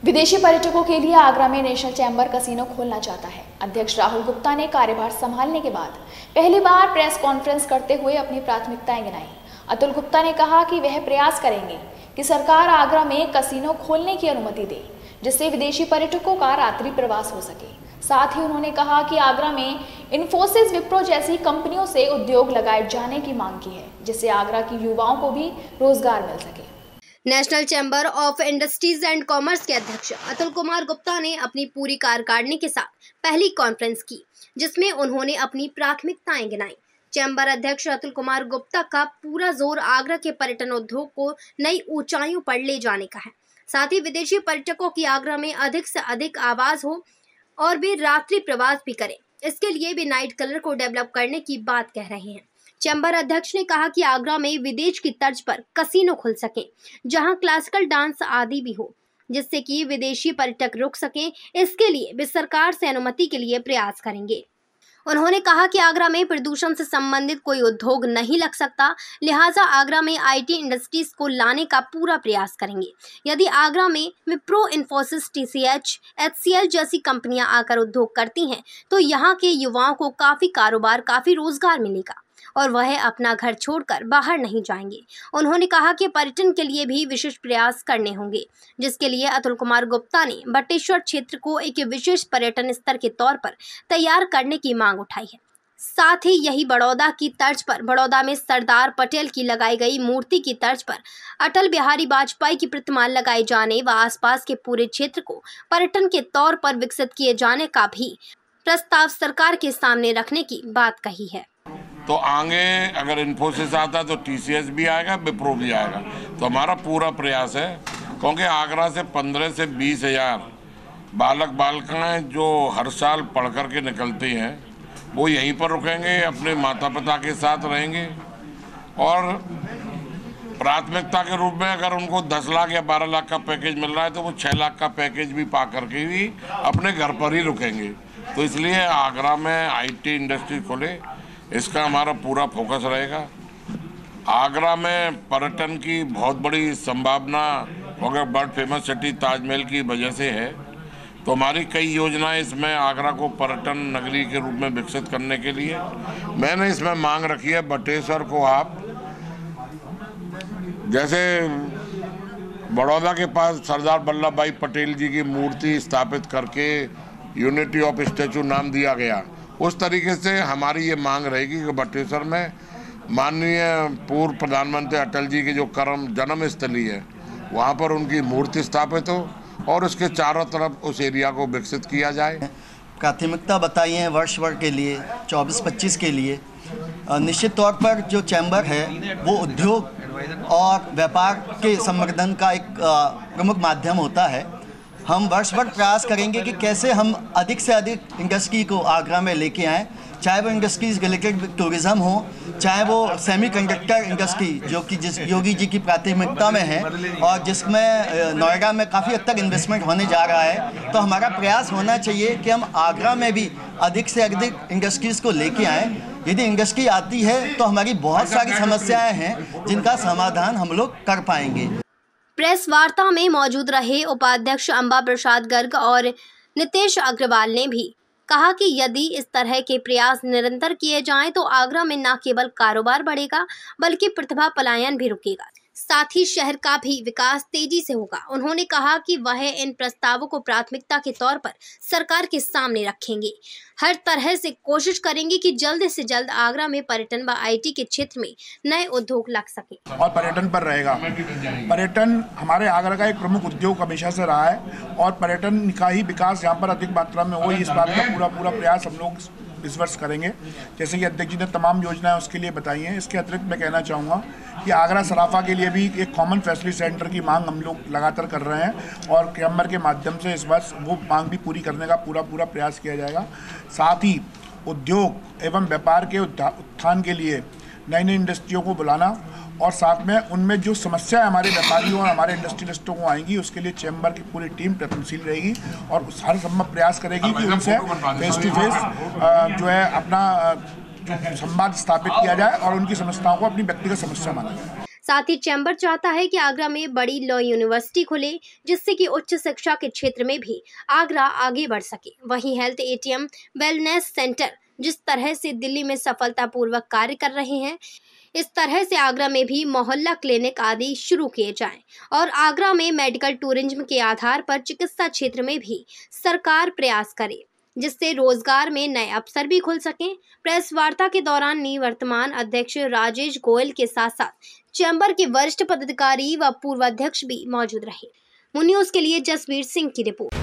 विदेशी पर्यटकों के लिए आगरा में नेशनल चैम्बर कसिनो खोलना चाहता है। अध्यक्ष राहुल गुप्ता ने कार्यभार संभालने के बाद पहली बार प्रेस कॉन्फ्रेंस करते हुए अपनी प्राथमिकताएं गिनाई। अतुल गुप्ता ने कहा कि वह प्रयास करेंगे कि सरकार आगरा में कसिनो खोलने की अनुमति दे, जिससे विदेशी पर्यटकों का रात्रि प्रवास हो सके। साथ ही उन्होंने कहा कि आगरा में इन्फोसिस, विप्रो जैसी कंपनियों से उद्योग लगाए जाने की मांग की है, जिससे आगरा के युवाओं को भी रोजगार मिल सके। National chamber of industries and commerce के अध्यक्ष अतुल कुमार गुप्ता ने अपनी पूरी कार्यकारिणी के साथ पहली कॉन्फ्रेंस की, जिसमें उन्होंने अपनी प्राथमिकताएं गिनाई। चैम्बर अध्यक्ष अतुल कुमार गुप्ता का पूरा जोर आगरा के पर्यटन उद्योग को नई ऊंचाइयों पर ले जाने का है। साथ ही विदेशी पर्यटकों की आगरा में अधिक से अधिक आवाज हो और वे रात्रि प्रवास भी करें। इसके लिए वे नाइट कलर को डेवलप करने की बात कह रहे हैं। चैम्बर अध्यक्ष ने कहा कि आगरा में विदेश की तर्ज पर कसिनो खुल सके, जहां क्लासिकल डांस आदि भी हो, जिससे कि विदेशी पर्यटक रुक सकें। इसके लिए वे सरकार से अनुमति के लिए प्रयास करेंगे। उन्होंने कहा कि आगरा में प्रदूषण से संबंधित कोई उद्योग नहीं लग सकता, लिहाजा आगरा में आईटी इंडस्ट्रीज को लाने का पूरा प्रयास करेंगे। यदि आगरा में विप्रो, इन्फोसिस, टीसीएच, एचसीएल जैसी कंपनियां आकर उद्योग करती हैं, तो यहाँ के युवाओं को काफी कारोबार, काफी रोजगार मिलेगा और वह अपना घर छोड़कर बाहर नहीं जाएंगे। उन्होंने कहा कि पर्यटन के लिए भी विशेष प्रयास करने होंगे, जिसके लिए अतुल कुमार गुप्ता ने बटेश्वर क्षेत्र को एक विशेष पर्यटन स्तर के तौर पर तैयार करने की मांग उठाई है। साथ ही यही बड़ौदा की तर्ज पर बड़ौदा में सरदार पटेल की लगाई गई मूर्ति की तर्ज पर अटल बिहारी वाजपेयी की प्रतिमा लगाए जाने व आसपास के पूरे क्षेत्र को पर्यटन के तौर पर विकसित किए जाने का भी प्रस्ताव सरकार के सामने रखने की बात कही है। तो आगे अगर इन्फोसिस आता तो टीसीएस भी आएगा, विप्रो भी आएगा। तो हमारा पूरा प्रयास है, क्योंकि आगरा से 15 से 20 हजार बालक बालिकाएं जो हर साल पढ़ कर के निकलती हैं, वो यहीं पर रुकेंगे, अपने माता पिता के साथ रहेंगे और प्राथमिकता के रूप में अगर उनको 10 लाख या 12 लाख का पैकेज मिल रहा है तो वो 6 लाख का पैकेज भी पा करके भी अपने घर पर ही रुकेंगे। तो इसलिए आगरा में आईटी इंडस्ट्री खोले, इसका हमारा पूरा फोकस रहेगा। आगरा में पर्यटन की बहुत बड़ी संभावना अगर वर्ल्ड फेमस सिटी ताजमहल की वजह से है, तो हमारी कई योजनाएं इसमें आगरा को पर्यटन नगरी के रूप में विकसित करने के लिए मैंने इसमें मांग रखी है। बटेश्वर को आप जैसे बड़ौदा के पास सरदार वल्लभ भाई पटेल जी की मूर्ति स्थापित करके यूनिटी ऑफ स्टैचू नाम दिया गया, उस तरीके से हमारी ये मांग रहेगी कि बटेश्वर में माननीय पूर्व प्रधानमंत्री अटल जी की जो जन्म स्थली है, वहाँ पर उनकी मूर्ति स्थापित हो और उसके चारों तरफ उस एरिया को विकसित किया जाए। प्राथमिकता बताई है वर्ष भर के लिए 24-25 के लिए। निश्चित तौर पर जो चैम्बर है वो उद्योग और व्यापार के संवर्धन का एक प्रमुख माध्यम होता है। हम वर्ष भर प्रयास करेंगे कि कैसे हम अधिक से अधिक इंडस्ट्री को आगरा में लेके आएँ, चाहे वो इंडस्ट्रीज रिलेटेड टूरिज़्म हो, चाहे वो सेमीकंडक्टर इंडस्ट्री जो कि जिस योगी जी की प्राथमिकता में है और जिसमें नोएडा में काफ़ी हद तक इन्वेस्टमेंट होने जा रहा है। तो हमारा प्रयास होना चाहिए कि हम आगरा में भी अधिक से अधिक इंडस्ट्रीज़ को लेके आएँ। यदि इंडस्ट्री आती है तो हमारी बहुत सारी समस्याएँ हैं जिनका समाधान हम लोग कर पाएंगे। प्रेस वार्ता में मौजूद रहे उपाध्यक्ष अंबा प्रसाद गर्ग और नितेश अग्रवाल ने भी कहा कि यदि इस तरह के प्रयास निरंतर किए जाएं तो आगरा में न केवल कारोबार बढ़ेगा बल्कि प्रतिभा पलायन भी रुकेगा, साथ ही शहर का भी विकास तेजी से होगा। उन्होंने कहा कि वह इन प्रस्तावों को प्राथमिकता के तौर पर सरकार के सामने रखेंगे, हर तरह से कोशिश करेंगे कि जल्द से जल्द आगरा में पर्यटन व आईटी के क्षेत्र में नए उद्योग लग सके और पर्यटन पर रहेगा। पर्यटन हमारे आगरा का एक प्रमुख उद्योग हमेशा से रहा है और पर्यटन का ही विकास यहाँ पर अधिक मात्रा में हो, इस बात का पूरा प्रयास हम लोग इस वर्ष करेंगे। जैसे कि अध्यक्ष जी ने तमाम योजनाएं उसके लिए बताई हैं। इसके अतिरिक्त मैं कहना चाहूँगा कि आगरा सराफा के लिए भी एक कॉमन फैसिलिटी सेंटर की मांग हम लोग लगातार कर रहे हैं और चैम्बर के माध्यम से इस वर्ष वो मांग भी पूरी करने का पूरा प्रयास किया जाएगा। साथ ही उद्योग एवं व्यापार के उत्थान के लिए नई इंडस्ट्रियों को बुलाना और साथ में उनमें जो समस्याएं हमारे व्यापारियों और हमारे इंडस्ट्रियलिस्टों को आएंगी उसके लिए चैम्बर की पूरी टीम प्रयत्नशील रहेगी और हर संभव प्रयास करेगी कि उनसे फेस टू फेस जो है अपना संवाद स्थापित किया जाए और उनकी समस्याओं को अपनी व्यक्तिगत समस्या माना जाए। साथ ही चैम्बर चाहता है कि आगरा में बड़ी लॉ यूनिवर्सिटी खुले, जिससे कि उच्च शिक्षा के क्षेत्र में भी आगरा आगे बढ़ सके। वहीं हेल्थ एटीएम, वेलनेस सेंटर जिस तरह से दिल्ली में सफलतापूर्वक कार्य कर रहे हैं, इस तरह से आगरा में भी मोहल्ला क्लिनिक आदि शुरू किए जाएं और आगरा में मेडिकल टूरिज्म के आधार पर चिकित्सा क्षेत्र में भी सरकार प्रयास करे, जिससे रोजगार में नए अवसर भी खुल सकें। प्रेस वार्ता के दौरान निवर्तमान अध्यक्ष राजेश गोयल के साथ साथ चैम्बर के वरिष्ठ पदाधिकारी व पूर्व अध्यक्ष भी मौजूद रहे। मून न्यूज़ के लिए जसवीर सिंह की रिपोर्ट।